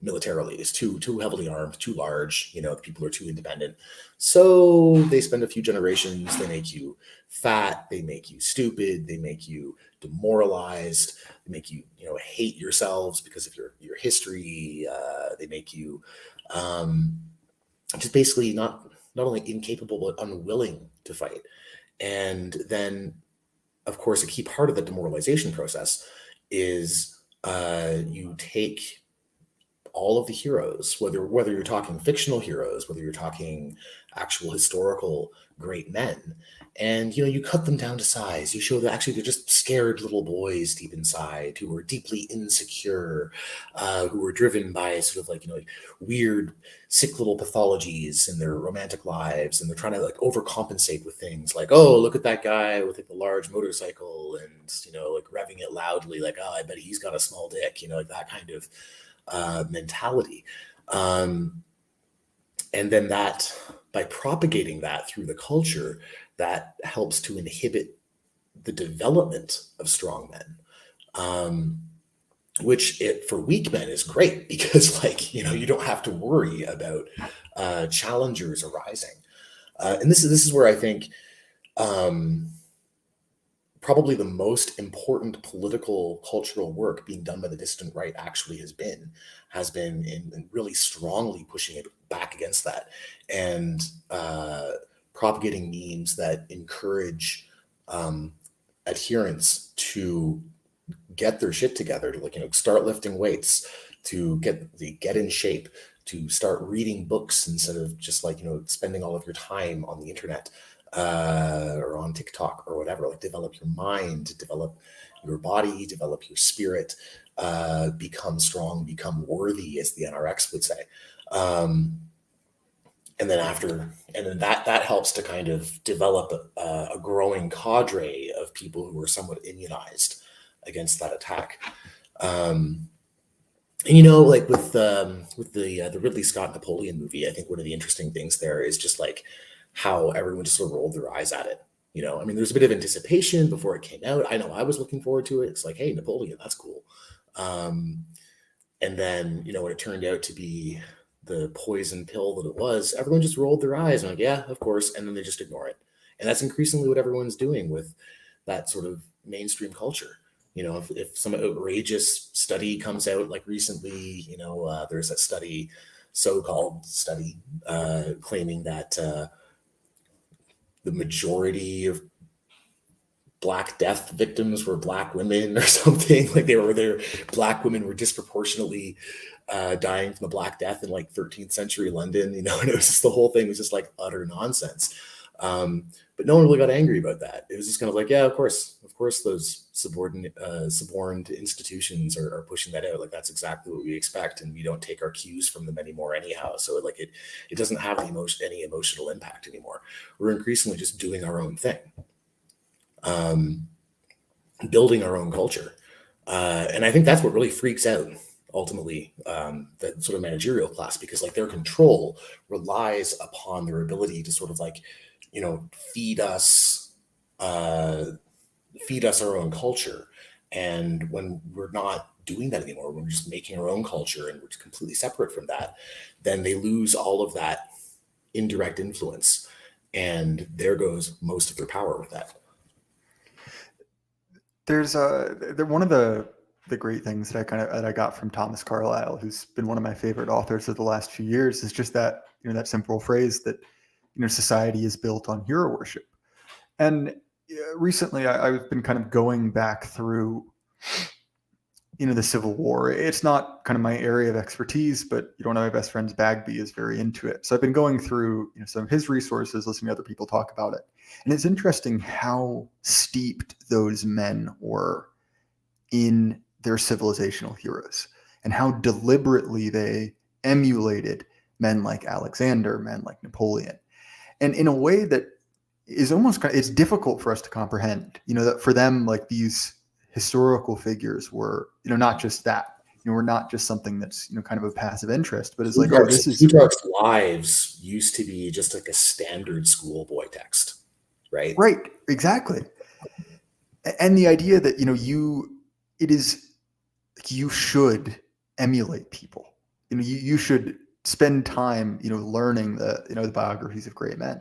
militarily. It's too heavily armed, too large. The people are too independent. So they spend a few generations. They make you fat. They make you stupid. They make you demoralized. They make you hate yourselves because of your history. They make you just basically not only incapable but unwilling to fight. And then, of course, a key part of the demoralization process is you take all of the heroes, whether you're talking fictional heroes, whether you're talking actual historical great men, and you cut them down to size. You show that actually they're just scared little boys deep inside who are deeply insecure, who are driven by sort of like weird sick little pathologies in their romantic lives, and they're trying to like overcompensate with things like, oh, look at that guy with like the large motorcycle and like revving it loudly, like, oh, I bet he's got a small dick, like that kind of mentality. And then that, by propagating that through the culture, that helps to inhibit the development of strong men, which for weak men is great because you don't have to worry about challengers arising. And this is where I think probably the most important political cultural work being done by the dissident right actually has been in really strongly pushing it back against that, and propagating memes that encourage adherents to get their shit together, to start lifting weights, to get in shape, to start reading books instead of just spending all of your time on the internet or on TikTok or whatever. Develop your mind, develop your body, develop your spirit, become strong, become worthy, as the NRX would say. And then that helps to kind of develop a growing cadre of people who are somewhat immunized against that attack. And with the Ridley Scott Napoleon movie, I think one of the interesting things there is just how everyone just sort of rolled their eyes at it. There's a bit of anticipation before it came out. I know I was looking forward to it. It's like, hey, Napoleon, that's cool. And then, when it turned out to be the poison pill that it was, everyone just rolled their eyes and like, yeah, of course. And then they just ignore it. And that's increasingly what everyone's doing with that sort of mainstream culture. If some outrageous study comes out, like recently, there's that so-called study, claiming that the majority of Black Death victims were Black women or something. Black women were disproportionately dying from the Black Death in 13th century London, and it was just, the whole thing was just utter nonsense. But no one really got angry about that. It was just kind of yeah, of course those suborned institutions are pushing that out. That's exactly what we expect, and we don't take our cues from them anymore anyhow. So it doesn't have any emotional impact anymore. We're increasingly just doing our own thing, building our own culture, and I think that's what really freaks out ultimately that sort of managerial class, because their control relies upon their ability to sort of feed us our own culture. And when we're not doing that anymore, when we're just making our own culture and we're just completely separate from that, then they lose all of that indirect influence, and there goes most of their power with that. There's one of the great things that I got from Thomas Carlyle, who's been one of my favorite authors of the last few years, is just that that simple phrase that society is built on hero worship. And recently I've been kind of going back through the Civil War. It's not kind of my area of expertise, but one of my best friends, Bagby, is very into it. So I've been going through some of his resources, listening to other people talk about it. And it's interesting how steeped those men were in their civilizational heroes, and how deliberately they emulated men like Alexander, men like Napoleon. And in a way that is almost, it's difficult for us to comprehend, that for them, these historical figures were, not just that, we're not just something that's, kind of a passive interest, but it's Plutarch's Lives used to be just a standard schoolboy text, right? Right, exactly. And the idea that, you should emulate people, you should spend time, learning the biographies of great men.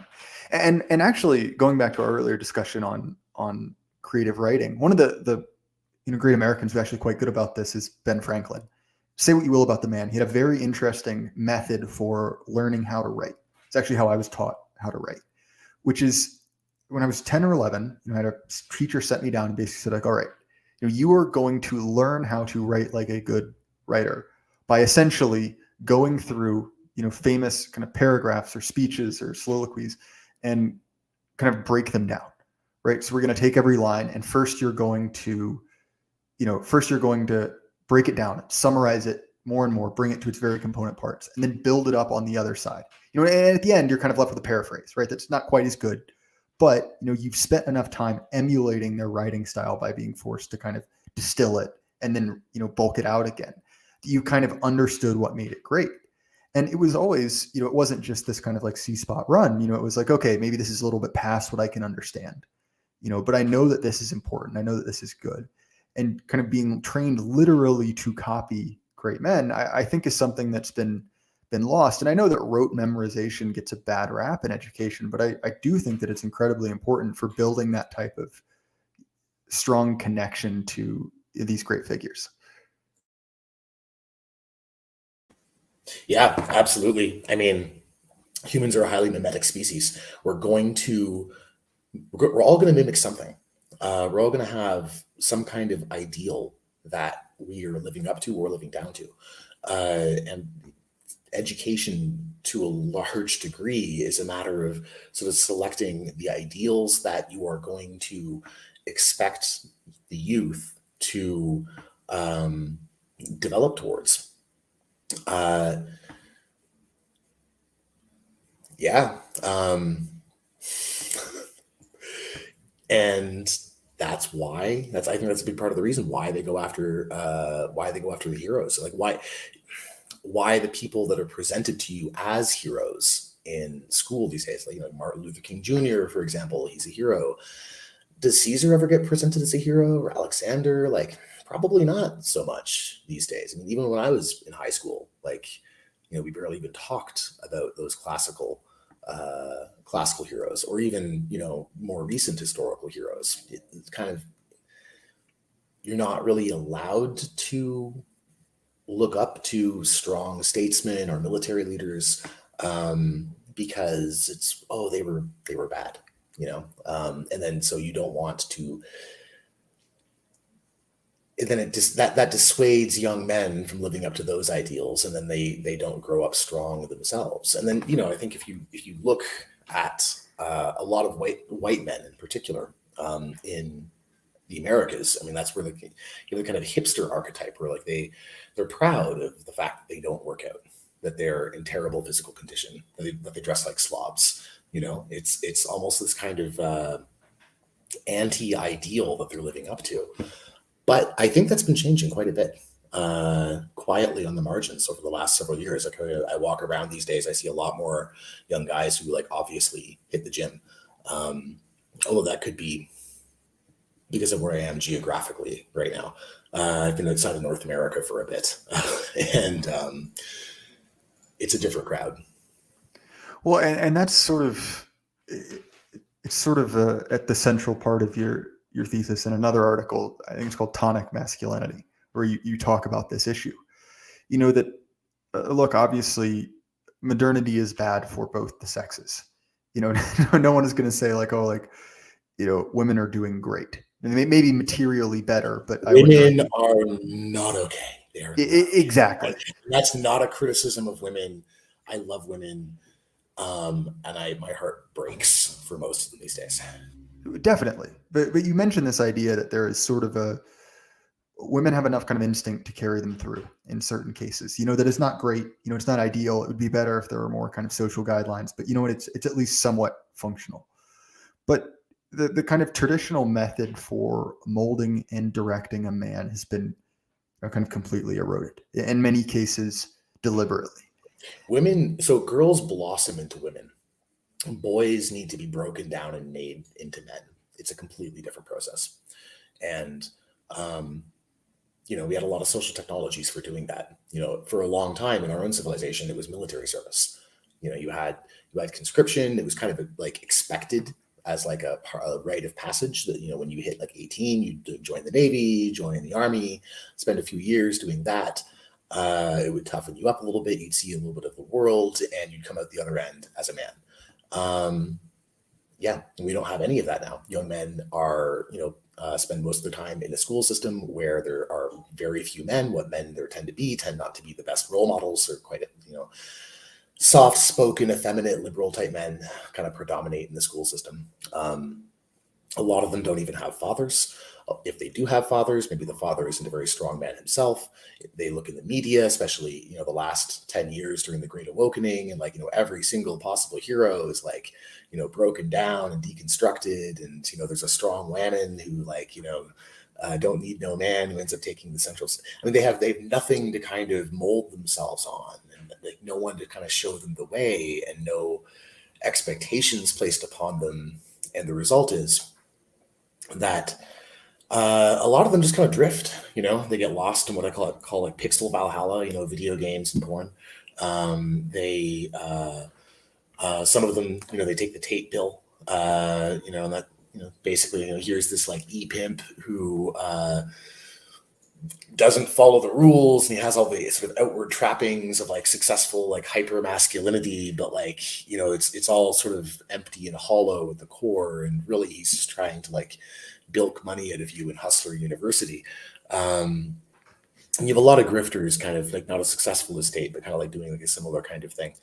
And actually going back to our earlier discussion on creative writing, one of the great Americans who's actually quite good about this is Ben Franklin. Say what you will about the man. He had a very interesting method for learning how to write. It's actually how I was taught how to write, which is when I was 10 or 11, I had a teacher set me down and basically said, like, all right, you are going to learn how to write like a good writer by essentially going through, famous kind of paragraphs or speeches or soliloquies and kind of break them down, right? So we're going to take every line, and first you're going to break it down, summarize it more and more, bring it to its very component parts, and then build it up on the other side. And at the end, you're kind of left with a paraphrase, right? That's not quite as good, but you've spent enough time emulating their writing style by being forced to kind of distill it and then, bulk it out again. You kind of understood what made it great. And it was always, it wasn't just this kind of like C-spot run, it was like, okay, maybe this is a little bit past what I can understand, but I know that this is important. I know that this is good. And kind of being trained literally to copy great men, I think is something that's been lost. And I know that rote memorization gets a bad rap in education, but I do think that it's incredibly important for building that type of strong connection to these great figures. Yeah, absolutely. I mean, humans are a highly mimetic species. We're all going to mimic something. We're all going to have some kind of ideal that we are living up to or living down to. And education, to a large degree, is a matter of sort of selecting the ideals that you are going to expect the youth to develop towards. And that's why I think that's a big part of the reason why they go after the heroes. Like why the people that are presented to you as heroes in school these days, like Martin Luther King Jr., for example, he's a hero. Does Caesar ever get presented as a hero, or Alexander? Like, probably not so much these days. I mean, even when I was in high school, we barely even talked about those classical heroes, or even, more recent historical heroes. It's kind of, you're not really allowed to look up to strong statesmen or military leaders because it's, they were bad, and then so you don't want to. And then it just that dissuades young men from living up to those ideals, and then they don't grow up strong themselves. And then I think if you look at a lot of white men in particular in the Americas, I mean, that's where the kind of hipster archetype, where like they're proud of the fact that they don't work out, that they're in terrible physical condition, that they dress like slobs. It's almost this kind of anti-ideal that they're living up to. But I think that's been changing quite a bit, quietly on the margins over the last several years. I walk around these days, I see a lot more young guys who obviously hit the gym. Although that could be because of where I am geographically right now. I've been outside of North America for a bit, and it's a different crowd. Well, and that's sort of, it's sort of at the central part of your thesis in another article. I think it's called Tonic Masculinity, where you talk about this issue. That look, obviously modernity is bad for both the sexes. No one is going to say women are doing great. Maybe materially better, but women are not okay. They're exactly. That's not a criticism of women. I love women, and my heart breaks for most of them these days. Definitely. But you mentioned this idea that there is sort of women have enough kind of instinct to carry them through in certain cases, that it's not great. It's not ideal. It would be better if there were more kind of social guidelines, but it's at least somewhat functional. But the kind of traditional method for molding and directing a man has been kind of completely eroded, in many cases deliberately. Girls blossom into women. Boys need to be broken down and made into men. It's a completely different process. And, we had a lot of social technologies for doing that. For a long time in our own civilization, it was military service. You had conscription. It was kind of like expected as like a rite of passage that, when you hit like 18, you'd join the Navy, join the Army, spend a few years doing that. It would toughen you up a little bit. You'd see a little bit of the world, and you'd come out the other end as a man. We don't have any of that now. Young men are, spend most of their time in a school system where there are very few men. What men there tend not to be the best role models. They're quite, soft-spoken, effeminate, liberal type men kind of predominate in the school system. A lot of them don't even have fathers. If they do have fathers, maybe the father isn't a very strong man himself. They look in the media, especially, the last 10 years during the Great Awakening, and like, every single possible hero is like, broken down and deconstructed. And, there's a strong Lannon who like, don't need no man, who ends up taking the central. I mean, they have nothing to kind of mold themselves on, and like no one to kind of show them the way, and no expectations placed upon them. And the result is that a lot of them just kind of drift. They get lost in what I call like pixel Valhalla. Video games and porn. Some of them, they take the Tate bill. And that, basically, here's this like e-pimp who doesn't follow the rules, and he has all the sort of outward trappings of like successful, like hyper masculinity, but like, it's all sort of empty and hollow at the core. And really, he's just trying to like bilk money out of you in Hustler University. And you have a lot of grifters, kind of like not as successful as Tate, but kind of like doing like a similar kind of thing.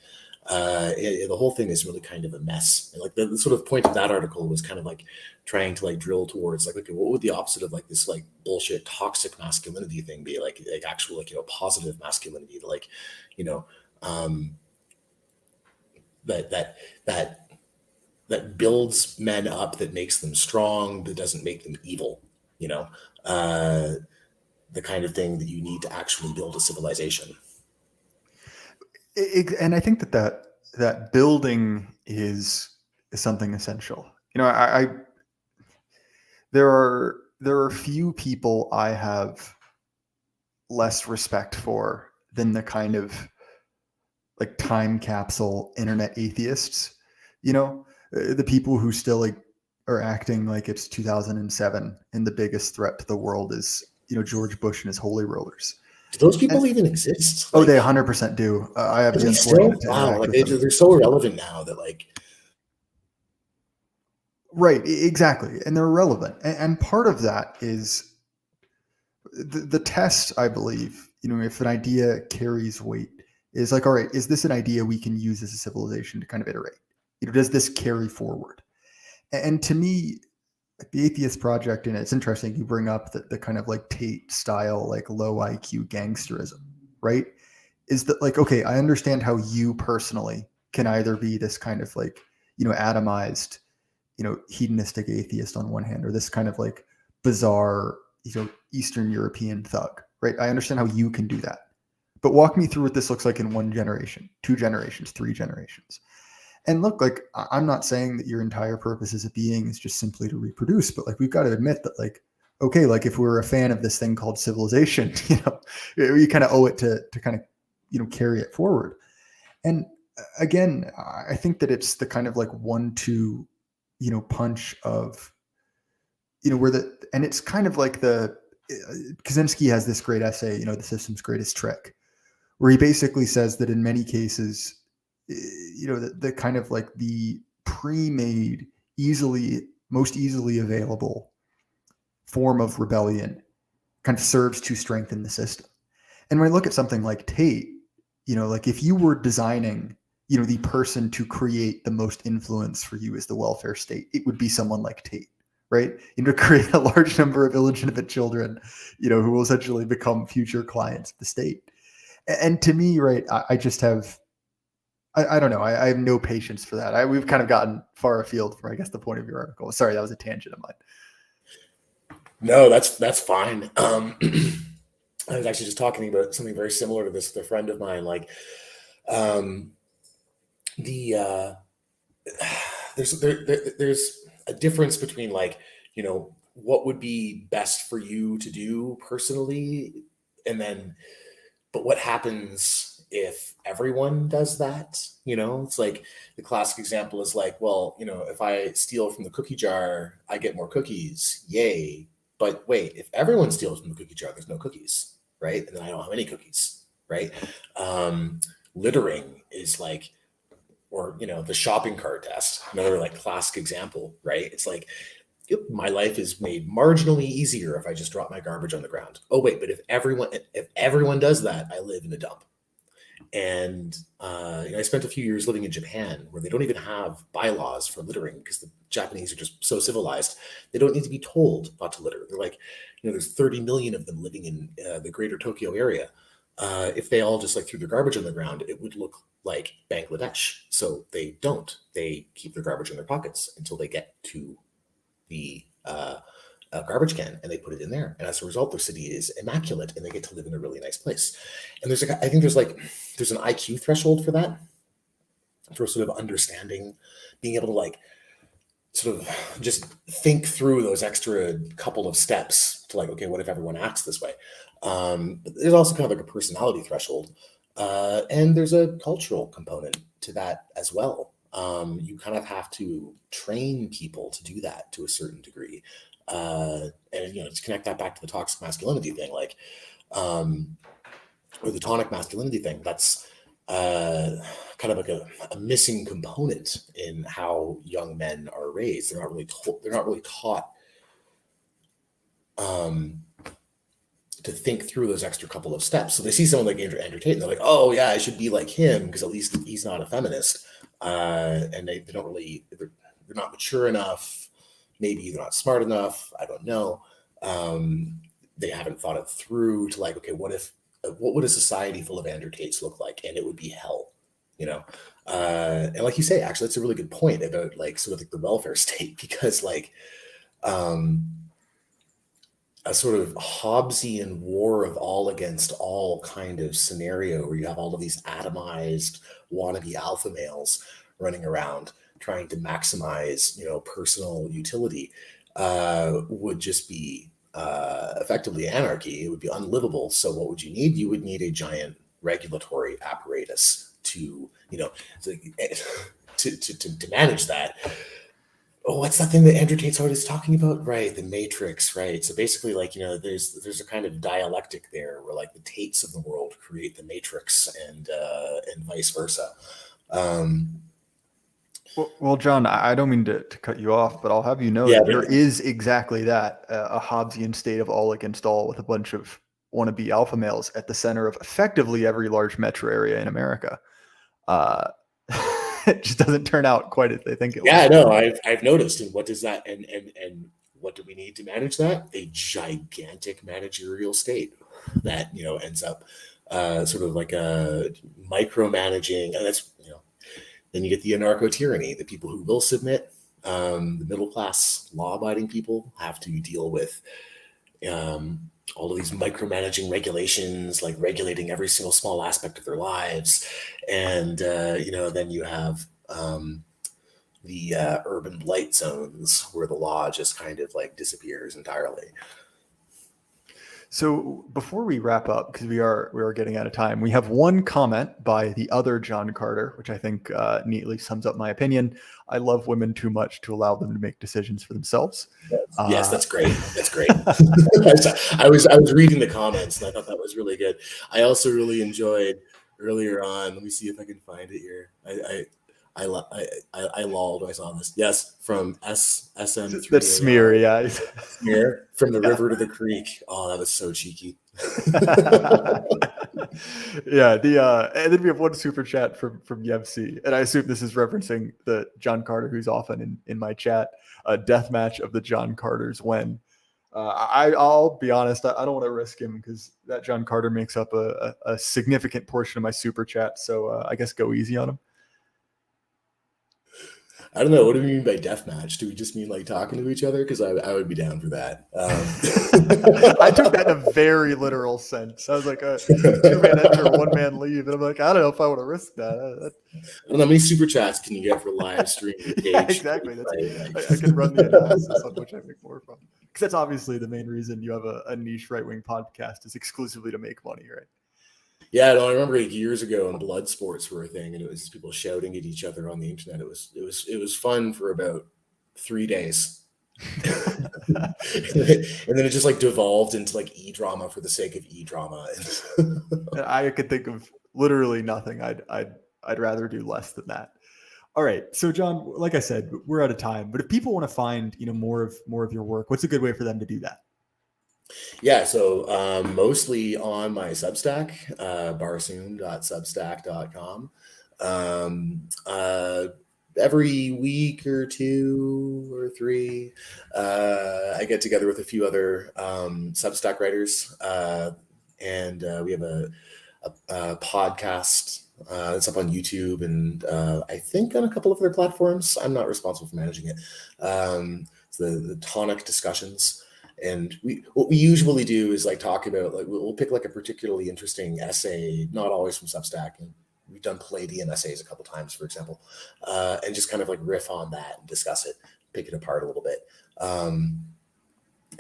The whole thing is really kind of a mess. And like the sort of point of that article was kind of like trying to like drill towards like, okay, what would the opposite of like this like bullshit toxic masculinity thing be? Like actual like, positive masculinity, like, that builds men up, that makes them strong, that doesn't make them evil, the kind of thing that you need to actually build a civilization. And I think that building is something essential. There are few people I have less respect for than the kind of like time capsule internet atheists. The people who still like are acting like it's 2007 and the biggest threat to the world is George Bush and his holy rollers. Do those people even exist? They 100% do. I have been fortunate to interact with them. They're so irrelevant now that like. Right, exactly. And they're irrelevant. And part of that is the test, I believe, if an idea carries weight, is like, all right, is this an idea we can use as a civilization to kind of iterate? Does this carry forward? And to me, like the Atheist Project, and it's interesting you bring up the kind of like Tate style, like low IQ gangsterism, right? Is that like, okay, I understand how you personally can either be this kind of like, atomized, hedonistic atheist on one hand, or this kind of like bizarre, Eastern European thug, right? I understand how you can do that. But walk me through what this looks like in 1 generation, 2 generations, 3 generations. And look, like, I'm not saying that your entire purpose as a being is just simply to reproduce, but like, we've got to admit that like, okay, like if we're a fan of this thing called civilization, you kind of owe it to kind of, carry it forward. And again, I think that it's the kind of like 1-2, punch of, and it's kind of like Kaczynski has this great essay, the system's greatest trick, where he basically says that in many cases, the kind of like the pre-made, most easily available form of rebellion kind of serves to strengthen the system. And when I look at something like Tate, like if you were designing, the person to create the most influence for you as the welfare state, it would be someone like Tate, right? Create a large number of illegitimate children, who will essentially become future clients of the state. And to me, right, I just have, I don't know. I have no patience for that. We've kind of gotten far afield from, I guess, the point of your article. Sorry, that was a tangent of mine. No, that's fine. I was actually just talking about something very similar to this with a friend of mine. Like, there's a difference between like, what would be best for you to do personally, and then, but what happens if everyone does that? It's like the classic example is like, well, if I steal from the cookie jar, I get more cookies, yay. But wait, if everyone steals from the cookie jar, there's no cookies, right? And then I don't have any cookies, right? Littering is like, or the shopping cart test, another like classic example, right? It's like, yep, my life is made marginally easier if I just drop my garbage on the ground. Oh wait, but if everyone does that, I live in a dump. And I spent a few years living in Japan, where they don't even have bylaws for littering, because the Japanese are just so civilized. They don't need to be told not to litter. They're like, there's 30 million of them living in the greater Tokyo area. If they all just like threw their garbage on the ground, it would look like Bangladesh. So they don't. They keep their garbage in their pockets until they get to the garbage can, and they put it in there. And as a result, their city is immaculate, and they get to live in a really nice place. And there's I think there's an IQ threshold for that, for sort of understanding, being able to like sort of just think through those extra couple of steps to like, okay, what if everyone acts this way? But there's also kind of like a personality threshold, and there's a cultural component to that as well. You kind of have to train people to do that to a certain degree. And to connect that back to the toxic masculinity thing, like, or the tonic masculinity thing, that's kind of like a missing component in how young men are raised. They're not really taught to think through those extra couple of steps. So they see someone like Andrew Tate, and they're like, oh yeah, I should be like him because at least he's not a feminist. And they don't really, they're not mature enough. Maybe they're not smart enough. I don't know. They haven't thought it through to like, okay, what would a society full of Andrew Tates look like? And it would be hell, and like you say, actually, that's a really good point about like sort of like the welfare state, because like a sort of Hobbesian war of all against all kind of scenario, where you have all of these atomized wannabe alpha males running around trying to maximize, personal utility, would just be effectively anarchy. It would be unlivable. So what would you need? You would need a giant regulatory apparatus to manage that. Oh, what's that thing that Andrew Tate's always talking about? Right, the matrix, right? So basically, like, there's a kind of dialectic there where like the Tates of the world create the matrix, and vice versa. Well, John, I don't mean to cut you off, but I'll have you know that there is exactly that, a Hobbesian state of all against all, with a bunch of wannabe alpha males at the center of effectively every large metro area in America. It just doesn't turn out quite as they think it will. Yeah, no, I've noticed. And what does that, and what do we need to manage that? A gigantic managerial state that, ends up sort of like a micromanaging, and that's, then you get the anarcho-tyranny, the people who will submit. The middle-class, law-abiding people have to deal with all of these micromanaging regulations, like regulating every single small aspect of their lives. And, then you have the urban blight zones, where the law just kind of like disappears entirely. So before we wrap up, because we are getting out of time, we have one comment by the other John Carter, which I think neatly sums up my opinion. I love women too much to allow them to make decisions for themselves. Yes, that's great. That's great. I was reading the comments, and I thought that was really good. I also really enjoyed earlier on. Let me see if I can find it here. I lolled when I saw this. Yes, from SM3. That's Smear, yeah. Smear, from the river to the creek. Oh, that was so cheeky. Yeah, and then we have one super chat from Yevsey, and I assume this is referencing the John Carter who's often in my chat. A death match of the John Carters when I'll be honest, I don't want to risk him, because that John Carter makes up a significant portion of my super chat. So I guess go easy on him. I don't know. What do we mean by deathmatch? Do we just mean like talking to each other? Because I would be down for that. I took that in a very literal sense. I was like, a 2-man enter, 1-man leave. And I'm like, I don't know if I want to risk that. I don't know. How many super chats can you get for live stream? Yeah, exactly. I can run the analysis on which I make more from. Because that's obviously the main reason you have a niche right-wing podcast is exclusively to make money, right? Yeah, no, I remember years ago when blood sports were a thing, and it was people shouting at each other on the internet. It was fun for about 3 days, and then it just like devolved into like e-drama for the sake of e-drama. I could think of literally nothing. I'd rather do less than that. All right, so John, like I said, we're out of time. But if people want to find more of your work, what's a good way for them to do that? Yeah, so mostly on my Substack, barsoom.substack.com. Every week or 2 or 3, I get together with a few other Substack writers, and we have a podcast that's up on YouTube and I think on a couple of other platforms. I'm not responsible for managing it. It's the Tonic Discussions. And what we usually do is like talk about, like we'll pick like a particularly interesting essay, not always from Substack, and we've done Palladian essays a couple times, for example, and just kind of like riff on that and discuss it, pick it apart a little bit.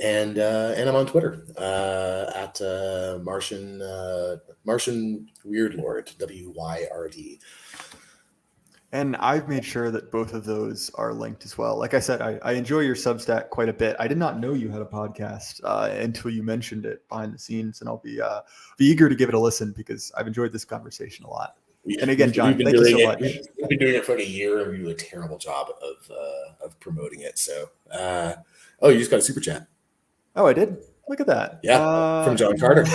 And I'm on Twitter at Martian Weirdlord, WYRD. And I've made sure that both of those are linked as well. Like I said, I enjoy your Substack quite a bit. I did not know you had a podcast until you mentioned it behind the scenes, and I'll be eager to give it a listen because I've enjoyed this conversation a lot. And again, John, thank you so much. We've been doing it for like a year, and we do a terrible job of promoting it. So, you just got a super chat. Oh, I did. Look at that. Yeah, from John Carter.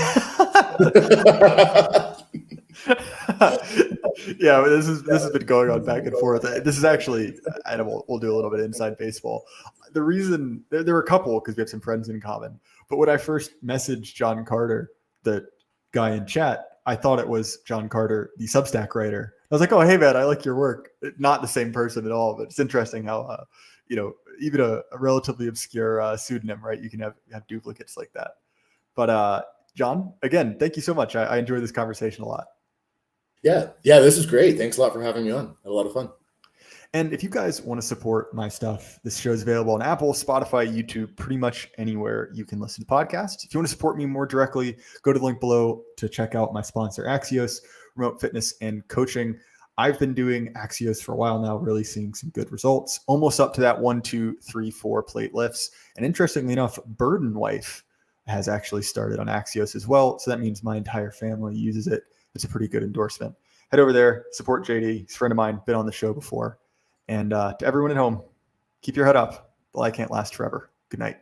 Yeah, this has been going on back and forth. This is actually, and we'll do a little bit of inside baseball. The reason there were a couple because we have some friends in common. But when I first messaged John Carter, the guy in chat, I thought it was John Carter, the Substack writer. I was like, "Oh, hey man, I like your work." Not the same person at all, but it's interesting how even a relatively obscure pseudonym, right? You can have duplicates like that. But John, again, thank you so much. I enjoyed this conversation a lot. Yeah, this is great. Thanks a lot for having me on. Had a lot of fun. And if you guys want to support my stuff, this show is available on Apple, Spotify, YouTube, pretty much anywhere you can listen to podcasts. If you want to support me more directly, go to the link below to check out my sponsor, Axios, remote fitness and coaching. I've been doing Axios for a while now, really seeing some good results, almost up to that 1, 2, 3, 4 plate lifts. And interestingly enough, Burden Wife has actually started on Axios as well. So that means my entire family uses it. It's a pretty good endorsement. Head over there, support JD. He's a friend of mine, been on the show before. And to everyone at home, keep your head up. The light can't last forever. Good night.